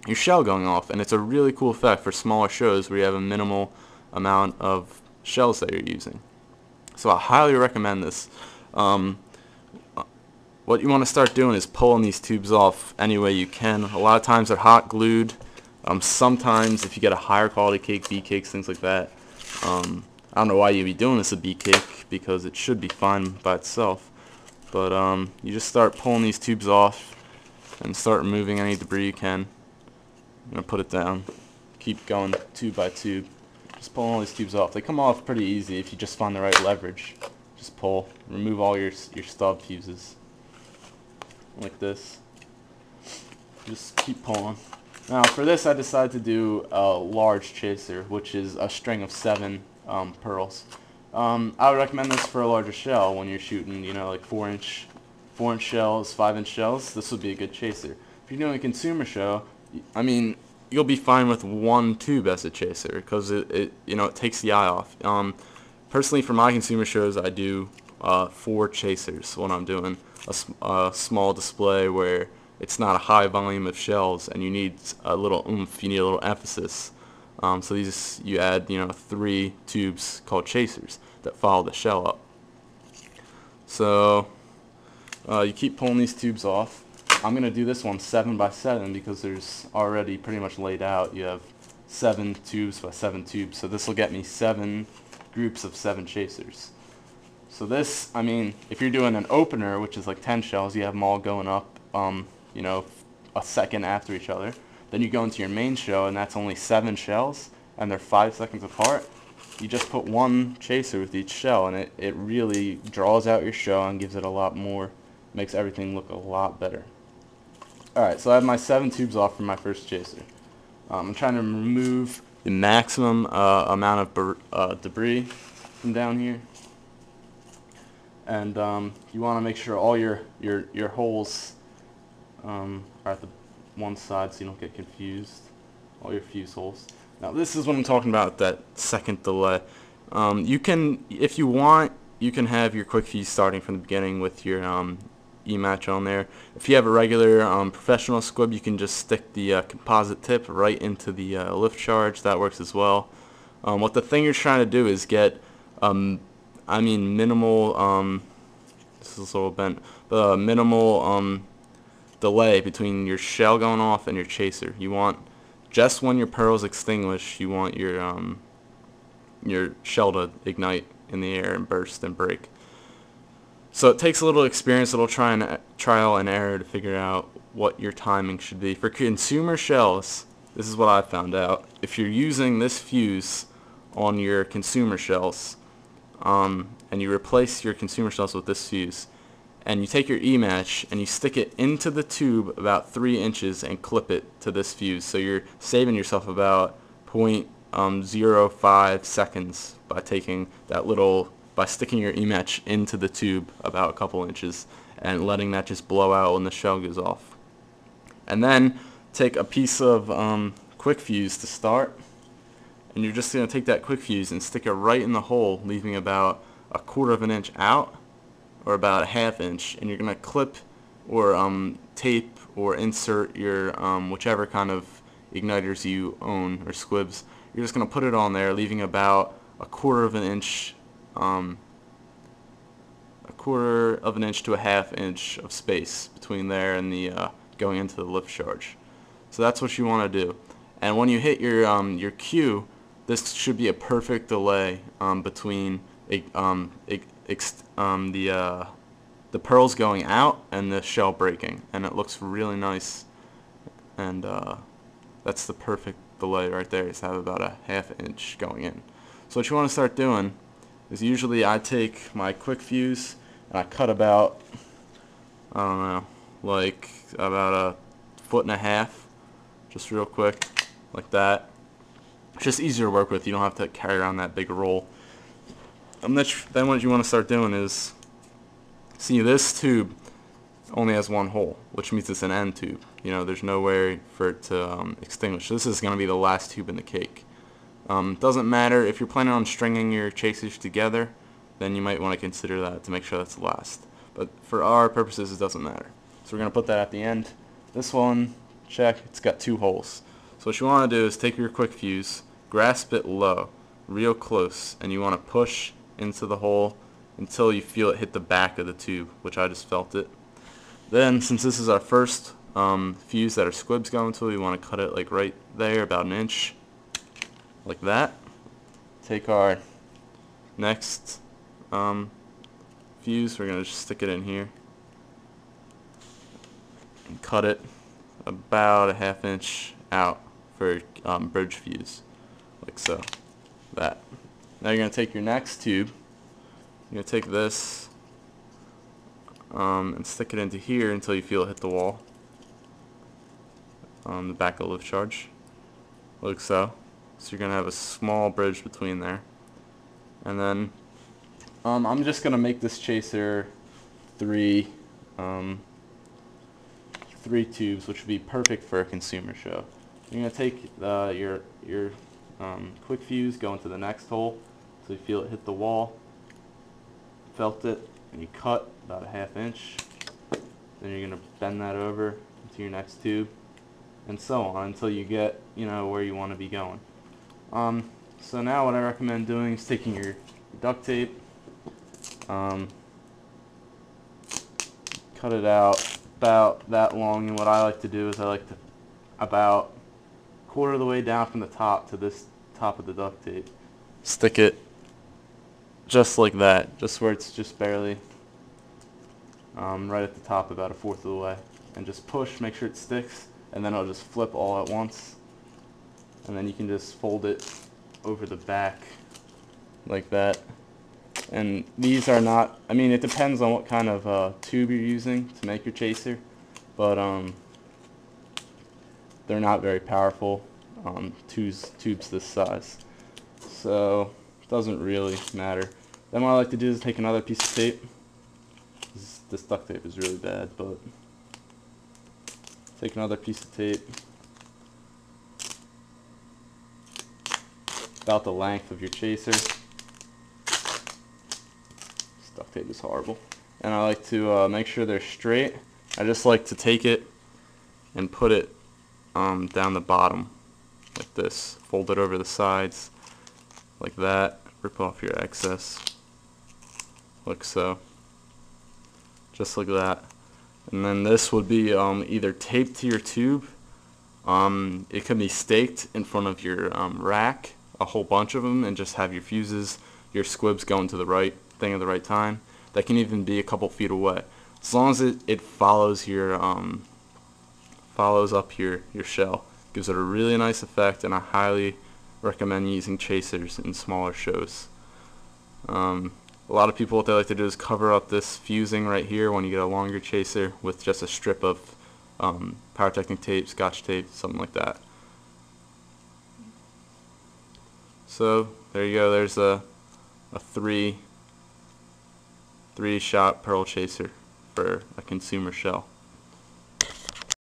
your shell going off, and it's a really cool effect for smaller shows where you have a minimal amount of shells that you're using. So I highly recommend this. Um, what you want to start doing is pulling these tubes off any way you can. A lot of times they're hot glued. Sometimes if you get a higher quality cake, bee cakes, things like that, I don't know why you'd be doing this a bee cake, because it should be fine by itself. But you just start pulling these tubes off and start removing any debris you can. I'm going to put it down. Keep going tube by tube. Just pulling all these tubes off. They come off pretty easy if you just find the right leverage. Just pull. Remove all your stub fuses. Like this. Just keep pulling. Now for this I decided to do a large chaser, which is a string of 7 pearls. I would recommend this for a larger shell when you're shooting, you know, like 4-inch shells, 5-inch shells. This would be a good chaser. If you're doing a consumer show, I mean, you'll be fine with 1 tube as a chaser, because it takes the eye off. Personally, for my consumer shows, I do 4 chasers when I'm doing a small display where it's not a high volume of shells and you need a little oomph, you need a little emphasis. So you add 3 tubes called chasers that follow the shell up. So you keep pulling these tubes off. I'm going to do this one 7 by 7 because there's already pretty much laid out. You have 7 tubes by 7 tubes, so this will get me 7 groups of 7 chasers. So this, I mean, if you're doing an opener, which is like 10 shells, you have them all going up, a second after each other. Then you go into your main show, and that's only 7 shells, and they're 5 seconds apart. You just put 1 chaser with each shell, and it really draws out your show and gives it a lot more, makes everything look a lot better. Alright, so I have my 7 tubes off from my first chaser. I'm trying to remove the maximum amount of debris from down here. And you want to make sure all your holes are at the one side so you don't get confused. All your fuse holes. Now this is what I'm talking about, that second delay. You can, if you want, you can have your quick fuse starting from the beginning with your E-match on there. If you have a regular professional squib, you can just stick the composite tip right into the lift charge. That works as well. What the thing you're trying to do is get minimal, this is a little bent, but minimal delay between your shell going off and your chaser. You want, just when your pearls extinguish, you want your shell to ignite in the air and burst and break. So it takes a little experience, a little trial and error to figure out what your timing should be. For consumer shells, this is what I found out. If you're using this fuse on your consumer shells, and you replace your consumer shells with this fuse, and you take your E-match and you stick it into the tube about 3 inches and clip it to this fuse. So you're saving yourself about 0.05 seconds by taking that by sticking your E-match into the tube about a couple inches and letting that just blow out when the shell goes off. And then take a piece of quick fuse to start, and you're just going to take that quick fuse and stick it right in the hole, leaving about 1/4 of an inch out or about 1/2 inch, and you're going to clip or tape or insert your whichever kind of igniters you own or squibs. You're just going to put it on there, leaving about 1/4 of an inch, 1/4 of an inch to 1/2 inch of space between there and the going into the lift charge. So that's what you want to do. And when you hit your cue, this should be a perfect delay between the pearls going out and the shell breaking, and it looks really nice. And that's the perfect delay right there, is have about 1/2 inch going in. So what you want to start doing is, usually I take my quick fuse and I cut about, I don't know, like about 1.5 feet, just real quick, like that. It's just easier to work with. You don't have to carry around that big roll. Then what you want to start doing is, see, this tube only has 1 hole, which means it's an end tube. There's no way for it to extinguish. This is going to be the last tube in the cake. Doesn't matter if you're planning on stringing your chasers together, then you might want to consider that to make sure that's last. But for our purposes, it doesn't matter. So we're going to put that at the end. This one check, it's got 2 holes. So what you want to do is take your quick fuse, grasp it low, real close, and you want to push into the hole until you feel it hit the back of the tube, which I just felt it. Then, since this is our first fuse that our squib's going to, we want to cut it like right there, about 1 inch, like that. Take our next fuse, we're going to just stick it in here and cut it about a 1/2 inch out for bridge fuse, like so. That. Now you're going to take your next tube, you're going to take this and stick it into here until you feel it hit the wall, the back of the lift charge, like so. So you're going to have a small bridge between there. And then I'm just going to make this chaser 3 tubes, which would be perfect for a consumer show. You're going to take your quick fuse, go into the next hole, so you feel it hit the wall, felt it, and you cut about a 1/2 inch. Then you're going to bend that over into your next tube, and so on until you get, where you want to be going. So now what I recommend doing is taking your duct tape, cut it out about that long, and what I like to do is I like to about 1/4 of the way down from the top to this top of the duct tape, stick it just like that, just where it's just barely right at the top, about 1/4 of the way, and just push, make sure it sticks, and then it'll just flip all at once, and then you can just fold it over the back like that. And these are not, it depends on what kind of tube you're using to make your chaser, but they're not very powerful tubes this size, so it doesn't really matter. Then what I like to do is take another piece of tape. This duct tape is really bad, but take another piece of tape about the length of your chaser. This duct tape is horrible. And I like to make sure they're straight. I just like to take it and put it down the bottom like this. Fold it over the sides like that. Rip off your excess like so. Just like that. And then this would be either taped to your tube. It can be staked in front of your rack, a whole bunch of them, and just have your fuses, your squibs going to the right thing at the right time. That can even be a couple feet away, as long as it follows your follows up your shell. Gives it a really nice effect, and I highly recommend using chasers in smaller shows. A lot of people, what they like to do is cover up this fusing right here when you get a longer chaser with just a strip of Pyrotechnic tape, Scotch tape, something like that. So there you go. There's a 3-shot pearl chaser for a consumer shell.